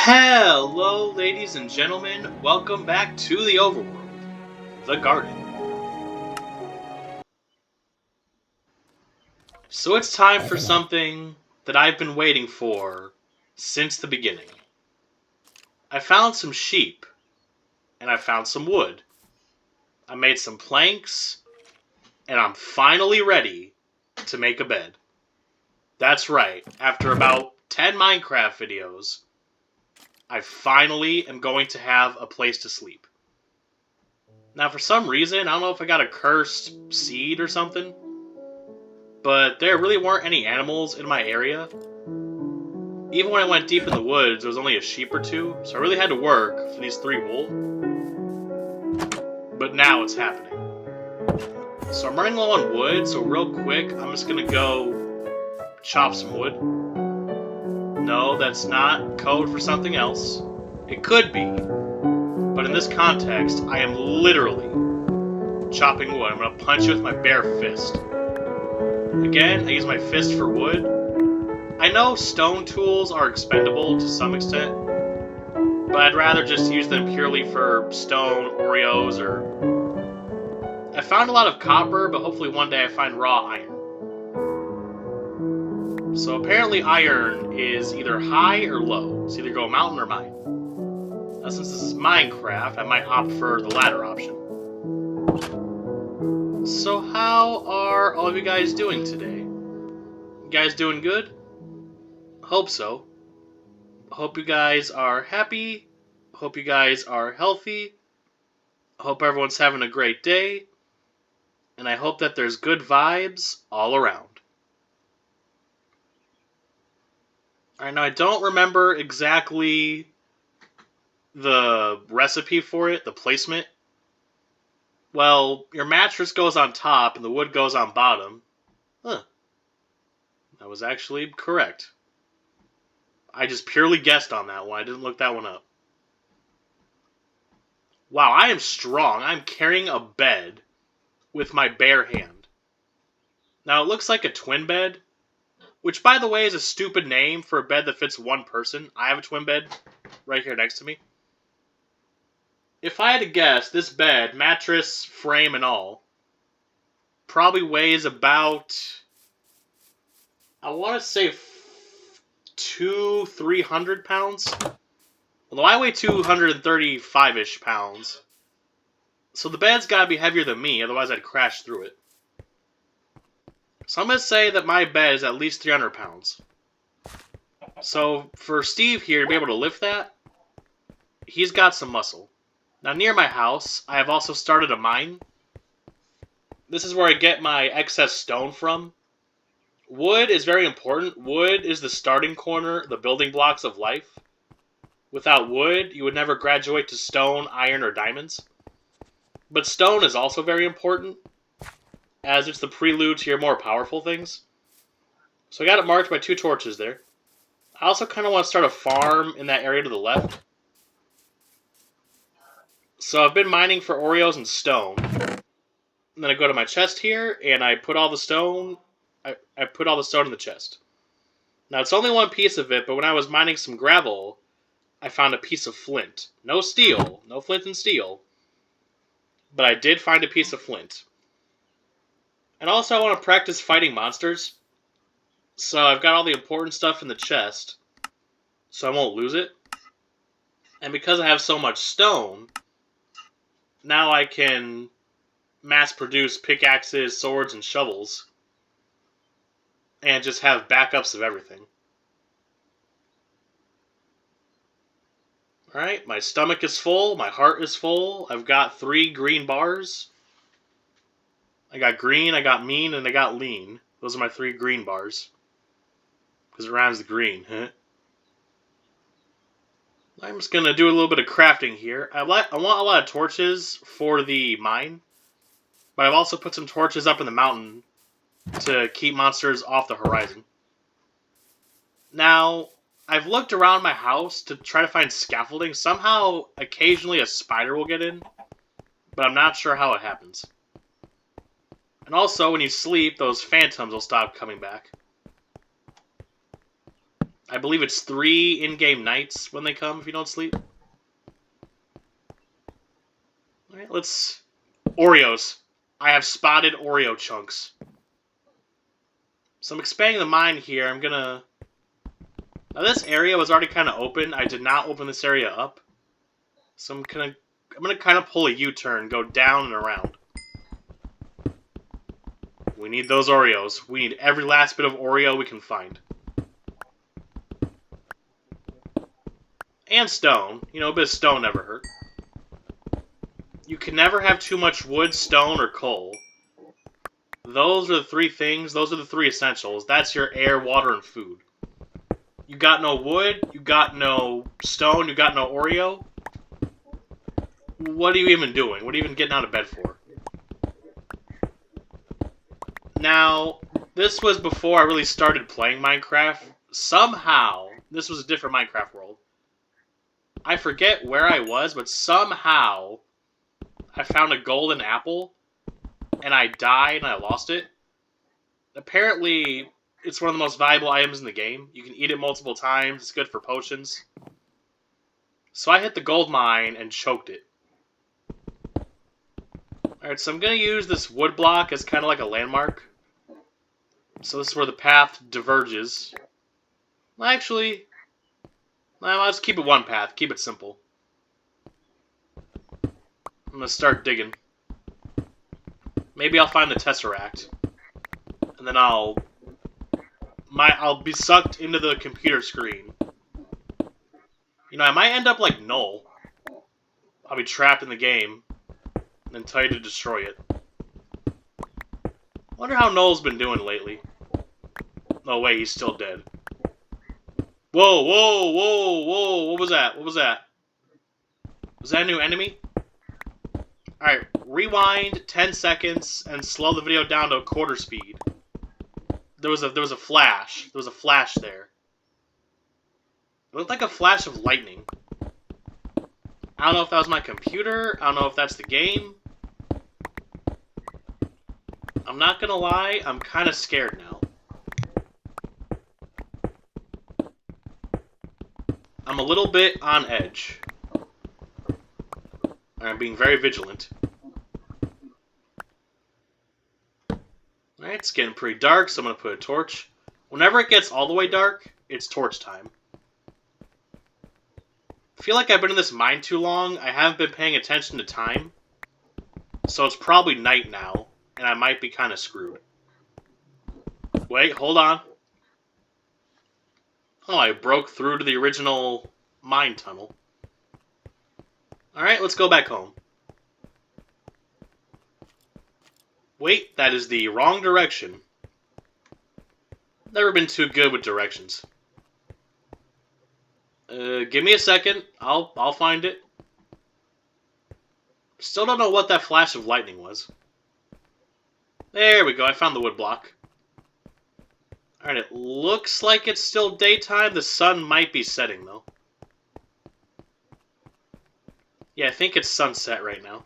Hello, ladies and gentlemen. Welcome back to the overworld, the garden. So it's time for something that I've been waiting for since the beginning. I found some sheep, and I found some wood. I made some planks, and I'm finally ready to make a bed. That's right, after about 10 Minecraft videos, I finally am going to have a place to sleep. Now, for some reason, I don't know if I got a cursed seed or something, but there really weren't any animals in my area. Even when I went deep in the woods, there was only a sheep or two, so I really had to work for these 3 wool. But now it's happening. So I'm running low on wood, so real quick, I'm just gonna go chop some wood. No, that's not code for something else. It could be, but in this context, I am literally chopping wood. I'm gonna punch you with my bare fist. Again, I use my fist for wood. I know stone tools are expendable to some extent, but I'd rather just use them purely for stone, Oreos, or... I found a lot of copper, but hopefully one day I find raw iron. So apparently iron is either high or low. It's either go mountain or mine. Now since this is Minecraft, I might opt for the latter option. So how are all of you guys doing today? You guys doing good? Hope so. Hope you guys are happy. Hope you guys are healthy. Hope everyone's having a great day. And I hope that there's good vibes all around. Alright, now I don't remember exactly the recipe for it, the placement. Well, your mattress goes on top and the wood goes on bottom. Huh. That was actually correct. I just purely guessed on that one. I didn't look that one up. Wow, I am strong. I'm carrying a bed with my bare hand. Now, it looks like a twin bed, which, by the way, is a stupid name for a bed that fits one person. I have a twin bed right here next to me. If I had to guess, this bed, mattress, frame, and all, probably weighs about, I want to say 300 pounds. Although I weigh 235-ish pounds. So the bed's got to be heavier than me, otherwise I'd crash through it. So I'm going to say that my bed is at least 300 pounds. So for Steve here to be able to lift that, he's got some muscle. Now near my house, I have also started a mine. This is where I get my excess stone from. Wood is very important. Wood is the starting corner, the building blocks of life. Without wood, you would never graduate to stone, iron, or diamonds. But stone is also very important, as it's the prelude to your more powerful things. So I got it marked by 2 torches there. I also kind of want to start a farm in that area to the left. So I've been mining for Oreos and stone. And then I go to my chest here, and I put all the stone... I put all the stone in the chest. Now, it's only one piece of it, but when I was mining some gravel, I found a piece of flint. No steel. No flint and steel. But I did find a piece of flint. And also, I want to practice fighting monsters. So I've got all the important stuff in the chest, so I won't lose it. And because I have so much stone, now I can mass produce pickaxes, swords, and shovels. And just have backups of everything. Alright, my stomach is full, my heart is full. I've got 3 green bars. I got green, I got mean, and I got lean. Those are my 3 green bars. Because it rhymes with green, huh? I'm just going to do a little bit of crafting here. I want a lot of torches for the mine. But I've also put some torches up in the mountain to keep monsters off the horizon. Now, I've looked around my house to try to find scaffolding. Somehow, occasionally a spider will get in, but I'm not sure how it happens. And also, when you sleep, those phantoms will stop coming back. I believe it's 3 in-game nights when they come if you don't sleep. Alright, let's... Oreos. I have spotted Oreo chunks. So I'm expanding the mine here. I'm gonna... Now this area was already kind of open. I did not open this area up. So I'm gonna kind of pull a U-turn, go down and around. We need those Oreos. We need every last bit of Oreo we can find. And stone. You know, a bit of stone never hurt. You can never have too much wood, stone, or coal. Those are the 3 things. Those are the 3 essentials. That's your air, water, and food. You got no wood, you got no stone, you got no Oreo. What are you even doing? What are you even getting out of bed for? Now, this was before I really started playing Minecraft. Somehow, this was a different Minecraft world. I forget where I was, but somehow I found a golden apple, and I died and I lost it. Apparently, it's one of the most valuable items in the game. You can eat it multiple times. It's good for potions. So I hit the gold mine and choked it. Alright, so I'm going to use this wood block as kind of like a landmark. So this is where the path diverges. Well, actually, I'll just keep it one path. Keep it simple. I'm going to start digging. Maybe I'll find the Tesseract. And then I'll be sucked into the computer screen. You know, I might end up like Null. I'll be trapped in the game and then tell you to destroy it. Wonder how Null's been doing lately. No way, he's still dead. Whoa, whoa, whoa, whoa, what was that? What was that? Was that a new enemy? Alright, rewind 10 seconds and slow the video down to 1/4 speed. There was a flash. There was a flash there. It looked like a flash of lightning. I don't know if that was my computer. I don't know if that's the game. I'm not gonna lie, I'm kind of scared now. I'm a little bit on edge. I'm being very vigilant. Alright, it's getting pretty dark, so I'm going to put a torch. Whenever it gets all the way dark, it's torch time. I feel like I've been in this mine too long. I haven't been paying attention to time. So it's probably night now, and I might be kind of screwed. Wait, hold on. Oh, I broke through to the original mine tunnel. Alright, let's go back home. Wait, that is the wrong direction. Never been too good with directions. Give me a second. I'll find it. Still don't know what that flash of lightning was. There we go, I found the wood block. Alright, it looks like it's still daytime. The sun might be setting, though. Yeah, I think it's sunset right now.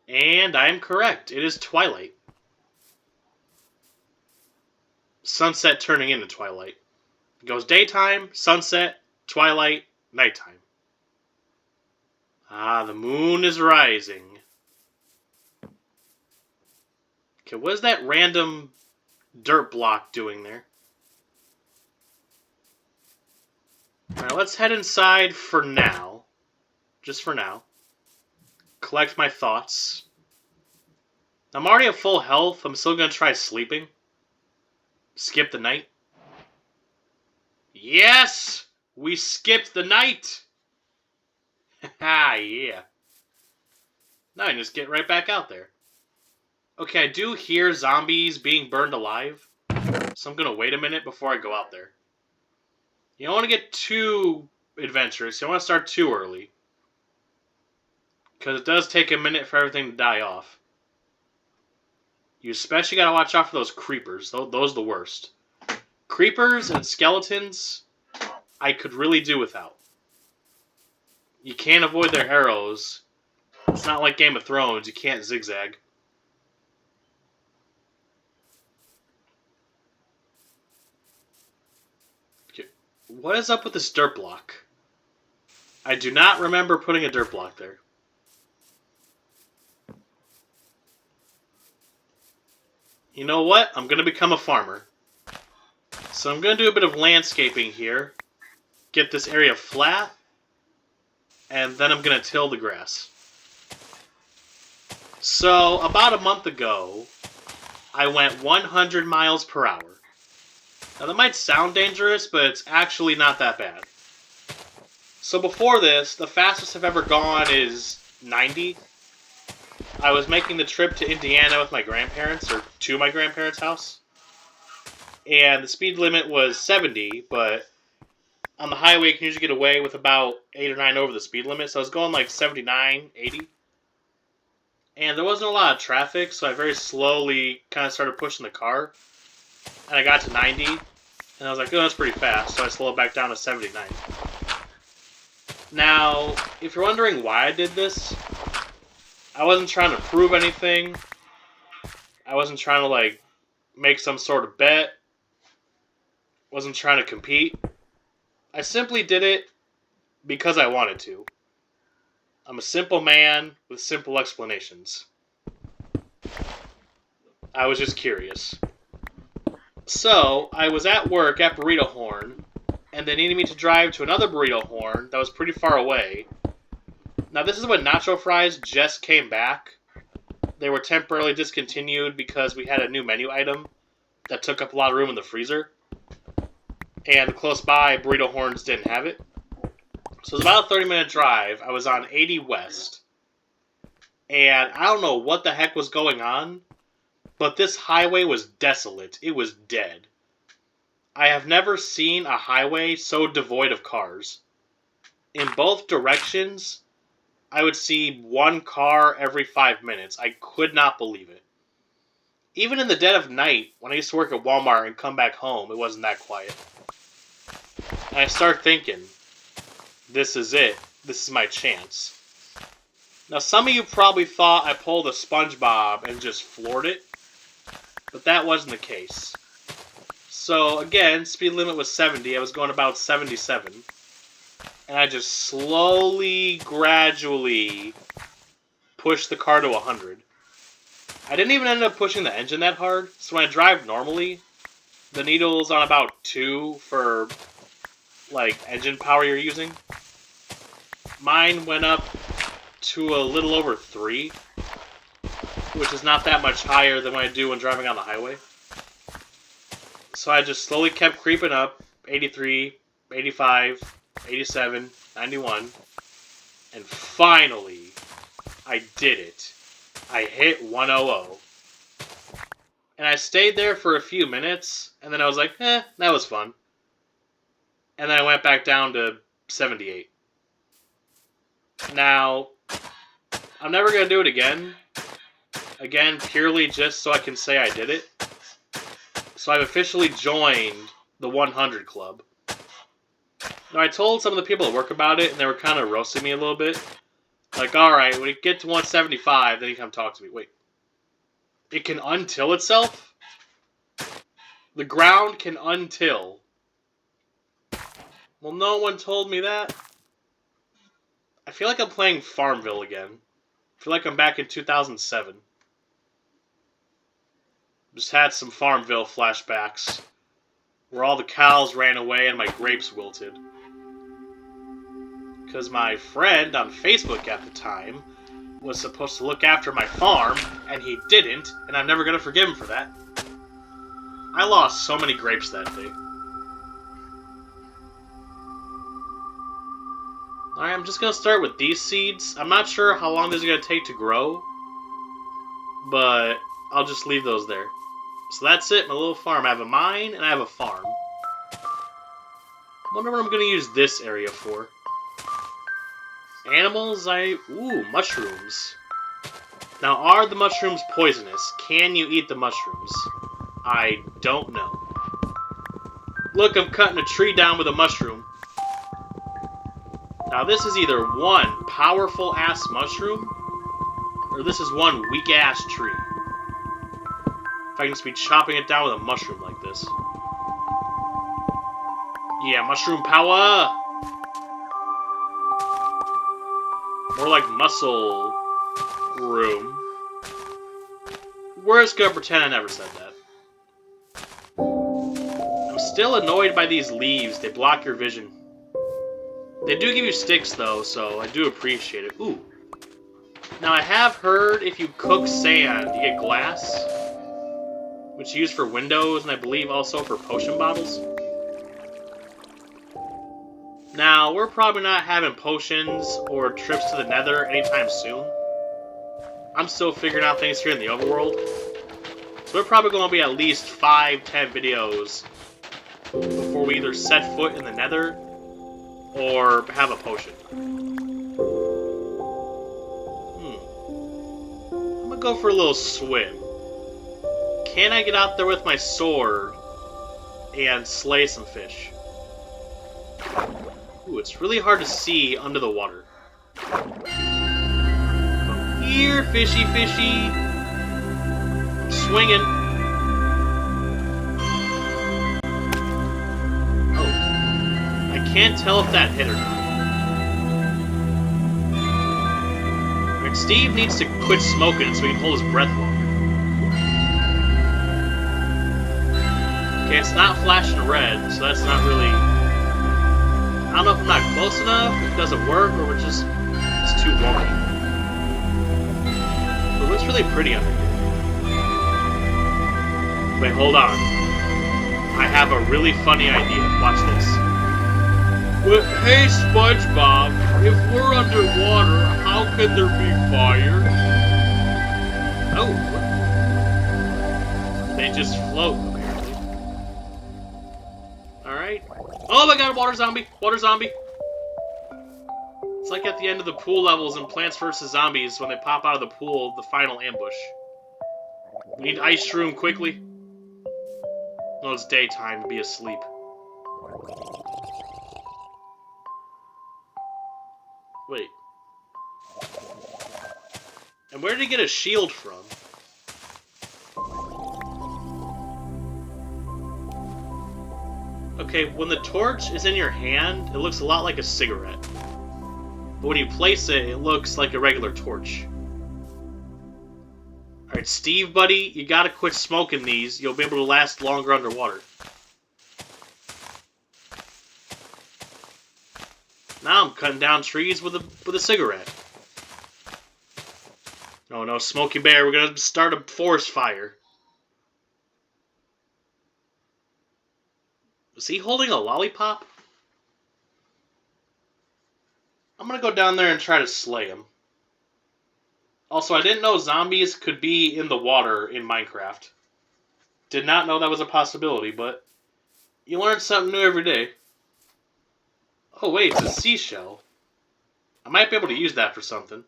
And I'm correct. It is twilight. Sunset turning into twilight. It goes daytime, sunset, twilight, nighttime. Ah, the moon is rising. Okay, what is that random dirt block doing there? Alright, let's head inside for now. Just for now. Collect my thoughts. I'm already at full health. I'm still going to try sleeping. Skip the night. Yes! We skipped the night! Haha, yeah. Now I can just get right back out there. Okay, I do hear zombies being burned alive. So I'm going to wait a minute before I go out there. You don't want to get too adventurous. You don't want to start too early. Because it does take a minute for everything to die off. You especially got to watch out for those creepers. Those are the worst. Creepers and skeletons, I could really do without. You can't avoid their arrows. It's not like Game of Thrones. You can't zigzag. What is up with this dirt block? I do not remember putting a dirt block there. You know what? I'm going to become a farmer. So I'm going to do a bit of landscaping here. Get this area flat. And then I'm going to till the grass. So, about a month ago, I went 100 miles per hour. Now that might sound dangerous, but it's actually not that bad. So before this, the fastest I've ever gone is 90. I was making the trip to Indiana with my grandparents, or to my grandparents' house. And the speed limit was 70, but on the highway you can usually get away with about 8 or 9 over the speed limit. So I was going like 79, 80. And there wasn't a lot of traffic, so I very slowly kind of started pushing the car. And I got to 90, and I was like, oh, that's pretty fast, so I slowed back down to 79. Now, if you're wondering why I did this, I wasn't trying to prove anything. I wasn't trying to, like, make some sort of bet. Wasn't trying to compete. I simply did it because I wanted to. I'm a simple man with simple explanations. I was just curious. So, I was at work at Burrito Horn, and they needed me to drive to another Burrito Horn that was pretty far away. Now, this is when Nacho Fries just came back. They were temporarily discontinued because we had a new menu item that took up a lot of room in the freezer. And close by, Burrito Horns didn't have it. So it was about a 30-minute drive. I was on 80 West. And I don't know what the heck was going on, but this highway was desolate. It was dead. I have never seen a highway so devoid of cars. In both directions, I would see one car every 5 minutes. I could not believe it. Even in the dead of night, when I used to work at Walmart and come back home, it wasn't that quiet. And I start thinking, this is it. This is my chance. Now, some of you probably thought I pulled a SpongeBob and just floored it, but that wasn't the case. So, again, speed limit was 70. I was going about 77. And I just slowly, gradually pushed the car to 100. I didn't even end up pushing the engine that hard, so when I drive normally, the needle's on about 2 for, like, engine power you're using. Mine went up to a little over 3, which is not that much higher than what I do when driving on the highway. So I just slowly kept creeping up, 83, 85, 87, 91, and finally, I did it. I hit 100. And I stayed there for a few minutes, and then I was like, that was fun. And then I went back down to 78. Now, I'm never going to do it again. Again, purely just so I can say I did it. So I've officially joined the 100 Club. Now, I told some of the people at work about it, and they were kind of roasting me a little bit. Like, alright, when you get to 175, then you come talk to me. Wait. It can untill itself? The ground can untill. Well, no one told me that. I feel like I'm playing Farmville again. I feel like I'm back in 2007. Just had some Farmville flashbacks, where all the cows ran away and my grapes wilted. Because my friend on Facebook at the time was supposed to look after my farm, and he didn't, and I'm never going to forgive him for that. I lost so many grapes that day. Alright, I'm just going to start with these seeds. I'm not sure how long this is going to take to grow, but I'll just leave those there. So that's it, my little farm. I have a mine, and I have a farm. I wonder what I'm going to use this area for. Animals, ooh, mushrooms. Now, are the mushrooms poisonous? Can you eat the mushrooms? I don't know. Look, I'm cutting a tree down with a mushroom. Now, this is either one powerful-ass mushroom, or this is one weak-ass tree. If I can just be chopping it down with a mushroom like this. Yeah, mushroom power! More like muscle room. We're just gonna pretend I never said that. I'm still annoyed by these leaves. They block your vision. They do give you sticks, though, so I do appreciate it. Ooh. Now, I have heard if you cook sand, you get glass, which you use for windows, and I believe also for potion bottles. Now, we're probably not having potions or trips to the nether anytime soon. I'm still figuring out things here in the overworld. So we're probably going to be at least 5-10 videos before we either set foot in the nether or have a potion. I'm going to go for a little swim. Can I get out there with my sword and slay some fish? Ooh, it's really hard to see under the water. Come here, fishy, fishy. I'm swinging. Oh. I can't tell if that hit or not. Alright, Steve needs to quit smoking so he can hold his breath longer. Okay, it's not flashing red, so that's not really... I don't know if I'm not close enough, if it doesn't work, or it's just it's too wonky. But it looks really pretty under here. Wait, hold on. I have a really funny idea. Watch this. Well, hey, SpongeBob, if we're underwater, how can there be fire? Oh. They just float, apparently. Alright. Oh my god, water zombie! Water zombie! It's like at the end of the pool levels in Plants vs. Zombies when they pop out of the pool, the final ambush. We need ice room quickly. No, it's daytime to be asleep. Wait. And where did he get a shield from? Okay, when the torch is in your hand, it looks a lot like a cigarette. But when you place it, it looks like a regular torch. Alright, Steve, buddy, you gotta quit smoking these. You'll be able to last longer underwater. Now I'm cutting down trees with a cigarette. Oh no, Smokey Bear, we're gonna start a forest fire. Is he holding a lollipop? I'm gonna go down there and try to slay him. Also, I didn't know zombies could be in the water in Minecraft. Did not know that was a possibility, but you learn something new every day. Oh wait, it's a seashell. I might be able to use that for something.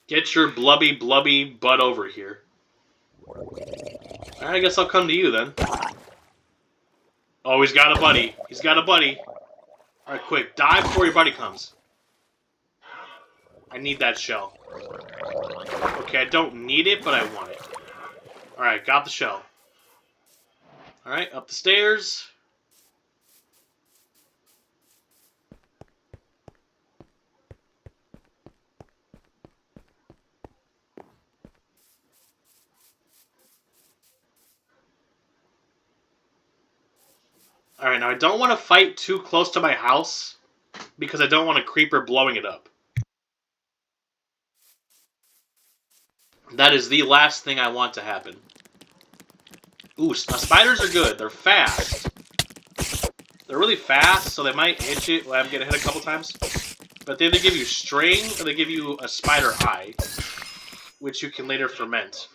Get your blubby butt over here. Alright, I guess I'll come to you then. Oh, he's got a buddy. He's got a buddy. Alright, quick. Die before your buddy comes. I need that shell. Okay, I don't need it, but I want it. Alright, got the shell. Alright, up the stairs. Alright, now I don't want to fight too close to my house because I don't want a creeper blowing it up. That is the last thing I want to happen. Ooh, spiders are good. They're fast. They're really fast, so they might hit you. Well, I'm getting hit a couple times. But they either give you string or they give you a spider eye, which you can later ferment.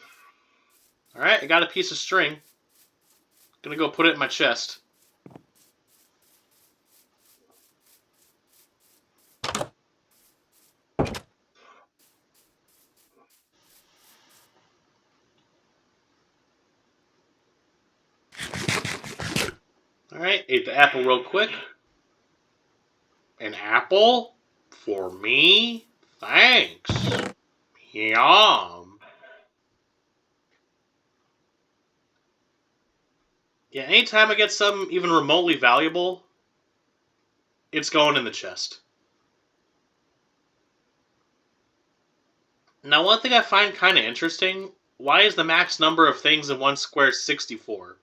Alright, I got a piece of string. Gonna go put it in my chest. Alright, ate the apple real quick. An apple? For me? Thanks. Yum. Yeah, anytime I get something even remotely valuable, it's going in the chest. Now, one thing I find kind of interesting, why is the max number of things in one square 64?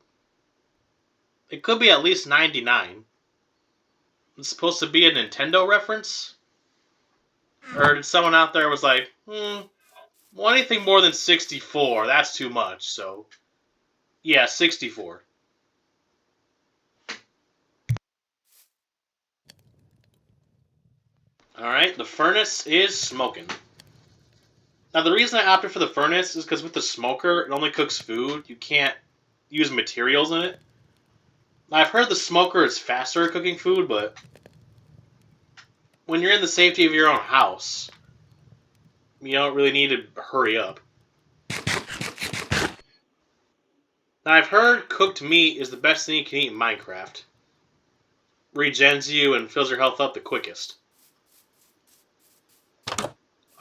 It could be at least 99. It's supposed to be a Nintendo reference? Or did someone out there was like, well, anything more than 64, that's too much, so... Yeah, 64. Alright, the furnace is smoking. Now, the reason I opted for the furnace is because with the smoker, it only cooks food. You can't use materials in it. Now, I've heard the smoker is faster at cooking food, but when you're in the safety of your own house, you don't really need to hurry up. Now, I've heard cooked meat is the best thing you can eat in Minecraft. Regens you and fills your health up the quickest.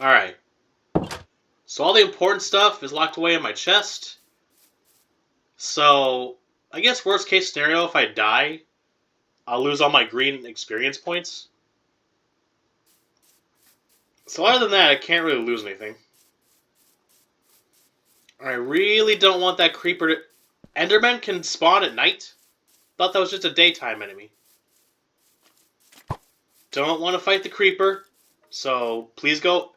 Alright. So all the important stuff is locked away in my chest. So, I guess worst case scenario, if I die, I'll lose all my green experience points. So other than that, I can't really lose anything. I really don't want that creeper to... Endermen can spawn at night? Thought that was just a daytime enemy. Don't want to fight the creeper, so please go...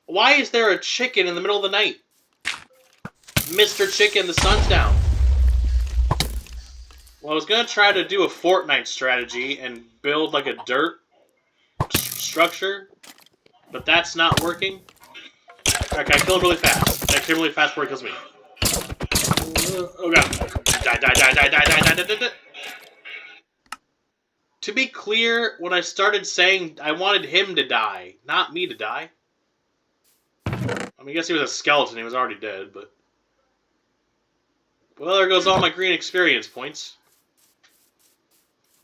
Why is there a chicken in the middle of the night? Mr. Chicken, the sun's down. Well, I was going to try to do a Fortnite strategy and build like a dirt structure, but that's not working. Okay, I kill him really fast. I kill him really fast before he kills me. Oh god. Die. To be clear, when I started saying I wanted him to die, not me to die. I mean, I guess he was a skeleton, he was already dead, but... Well, there goes all my green experience points.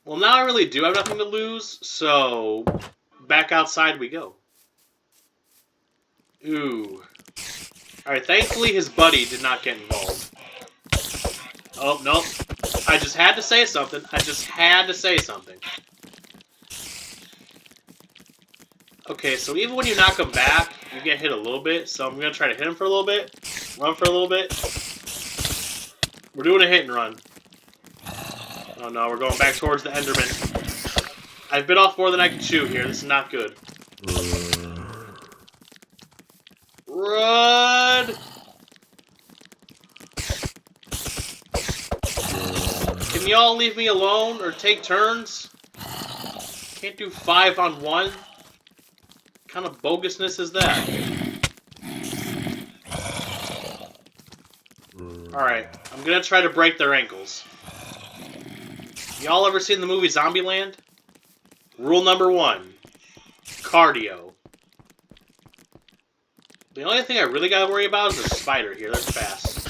Well, now I really do have nothing to lose, so... Back outside we go. Ooh. Alright, thankfully his buddy did not get involved. Oh, nope. I just had to say something. Okay, so even when you knock him back, you get hit a little bit. So I'm going to try to hit him for a little bit. Run for a little bit. We're doing a hit and run. Oh no, we're going back towards the Enderman. I've bit off more than I can chew here. This is not good. Run! Can y'all leave me alone or take turns? Can't do 5 on 1? What kind of bogusness is that? Alright, I'm gonna try to break their ankles. Y'all ever seen the movie Zombieland? Rule number 1. Cardio. The only thing I really gotta worry about is the spider here. They're fast.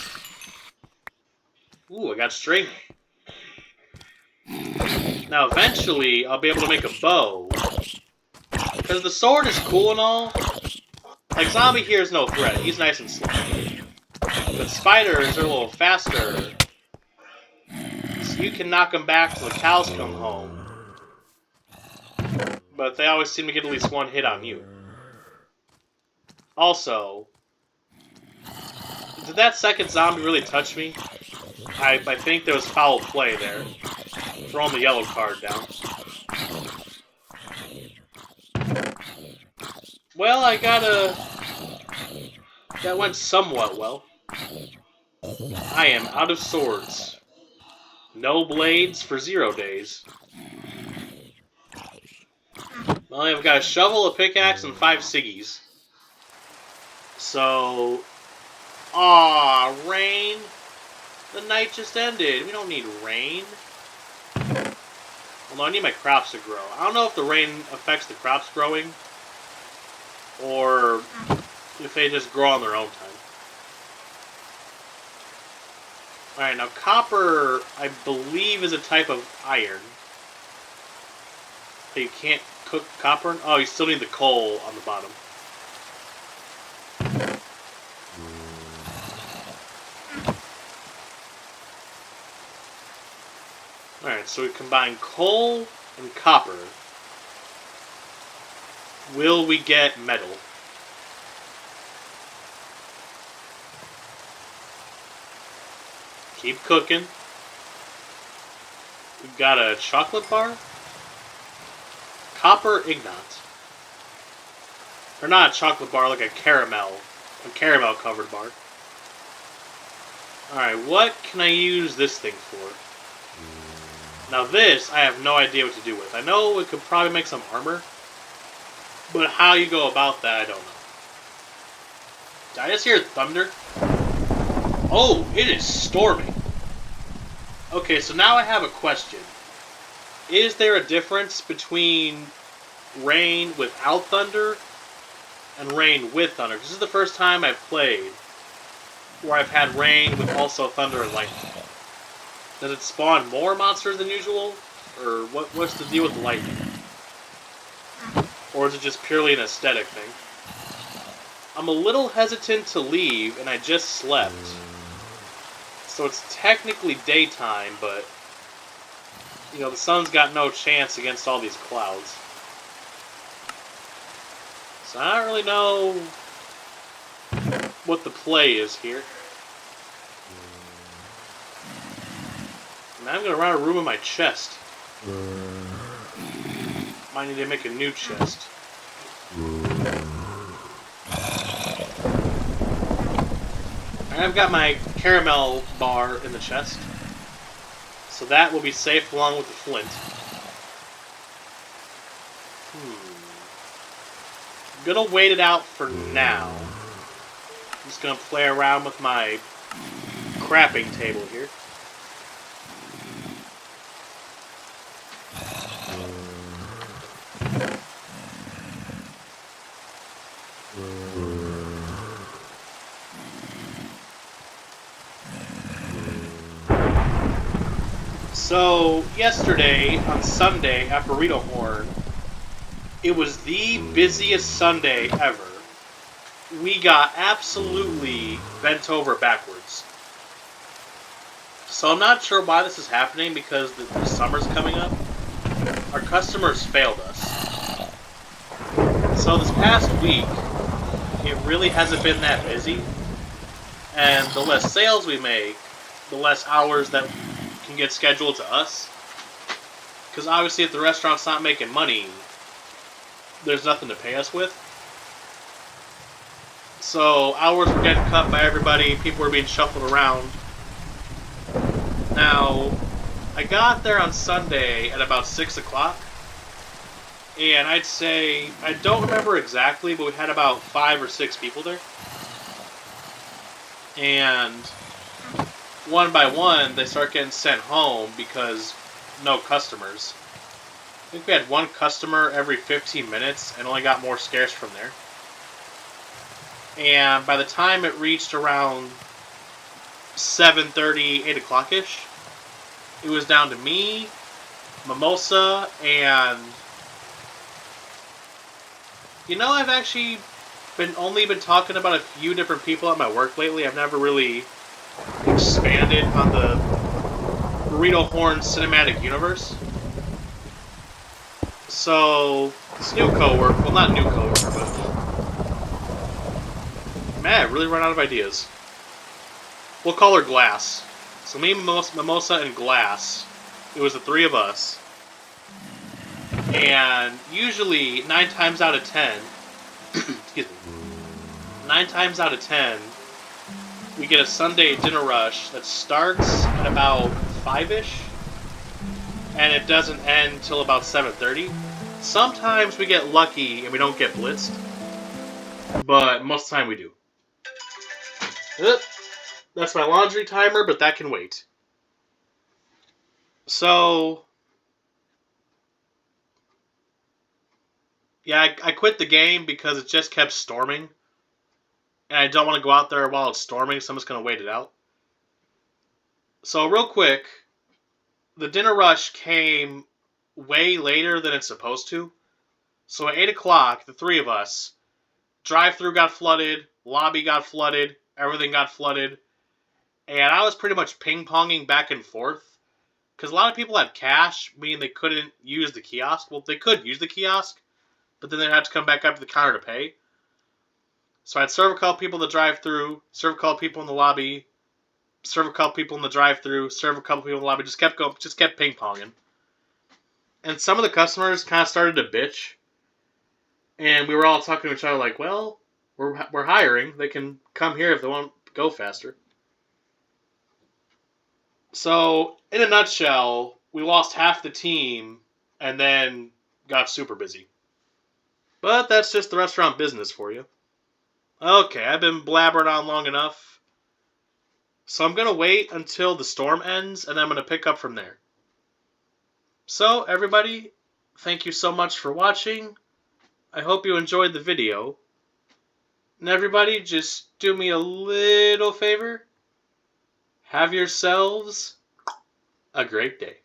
Ooh, I got string. Now, eventually, I'll be able to make a bow. Because the sword is cool and all. Like, Zombie here is no threat. He's nice and slow. But spiders are a little faster. So you can knock them back till the cows come home. But they always seem to get at least one hit on you. Also, did that second zombie really touch me? I think there was foul play there. Throwing the yellow card down. Well, that went somewhat well. I am out of swords. No blades for 0 days. Well, I've got a shovel, a pickaxe, and 5 ciggies. So... Aw, rain. The night just ended. We don't need rain. Although I need my crops to grow. I don't know if the rain affects the crops growing. Or if they just grow on their own time. Alright, now copper, I believe, is a type of iron. But you can't cook copper? Oh, you still need the coal on the bottom. Alright, so we combine coal and copper. Will we get metal? Keep cooking. We've got a chocolate bar. Copper Ignat. Or not a chocolate bar, like a caramel covered bar. Alright, what can I use this thing for? Now this, I have no idea what to do with. I know it could probably make some armor. But how you go about that, I don't know. Did I just hear thunder? Oh, it is storming. Okay, so now I have a question. Is there a difference between rain without thunder and rain with thunder? This is the first time I've played where I've had rain with also thunder and lightning. Does it spawn more monsters than usual? Or what's the deal with the lightning? Or is it just purely an aesthetic thing? I'm a little hesitant to leave, and I just slept. So it's technically daytime, but you know, the sun's got no chance against all these clouds. So I don't really know what the play is here. Now I'm going to run out of room in my chest. Might need to make a new chest. I've got my caramel bar in the chest. So that will be safe along with the flint. I'm gonna wait it out for now. I'm just gonna play around with my crafting table here. So, yesterday, on Sunday, at Burrito Horn, it was the busiest Sunday ever. We got absolutely bent over backwards. So I'm not sure why this is happening, because the summer's coming up. Our customers failed us. So this past week, it really hasn't been that busy. And the less sales we make, the less hours that can get scheduled to us. Because obviously if the restaurant's not making money, there's nothing to pay us with. So hours were getting cut by everybody, people were being shuffled around. Now, I got there on Sunday at about 6 o'clock. And I'd say, I don't remember exactly, but we had about 5 or 6 people there. And one by one, they start getting sent home because no customers. I think we had one customer every 15 minutes and only got more scarce from there. And by the time it reached around 7:30, 8 o'clock-ish, it was down to me, Mimosa, and you know, I've actually only been talking about a few different people at my work lately. I've never really expanded on the Burrito Horn cinematic universe. So, this new coworker, well, not new coworker, but man, I really run out of ideas. We'll call her Glass. So me, Mimosa, and Glass. It was the 3 of us. And usually, 9 times out of 10, excuse me, 9 times out of 10, we get a Sunday dinner rush that starts at about 5-ish, and it doesn't end till about 7:30. Sometimes we get lucky and we don't get blitzed, but most of the time we do. That's my laundry timer, but that can wait. So, yeah, I quit the game because it just kept storming. And I don't want to go out there while it's storming, so I'm just going to wait it out. So, real quick, the dinner rush came way later than it's supposed to. So, at 8 o'clock, the 3 of us, drive-thru got flooded, lobby got flooded, everything got flooded. And I was pretty much ping-ponging back and forth because a lot of people had cash, meaning they couldn't use the kiosk. Well, they could use the kiosk, but then they'd have to come back up to the counter to pay. So I'd serve a couple people in the drive-thru, serve a couple people in the lobby, serve a couple people in the drive-thru, serve a couple people in the lobby. Just kept going, just kept ping-ponging. And some of the customers kind of started to bitch, and we were all talking to each other like, well, we're hiring. They can come here if they want to go faster. So, in a nutshell, we lost half the team and then got super busy. But that's just the restaurant business for you. Okay, I've been blabbering on long enough. So I'm going to wait until the storm ends, and then I'm going to pick up from there. So, everybody, thank you so much for watching. I hope you enjoyed the video. And everybody, just do me a little favor. Have yourselves a great day.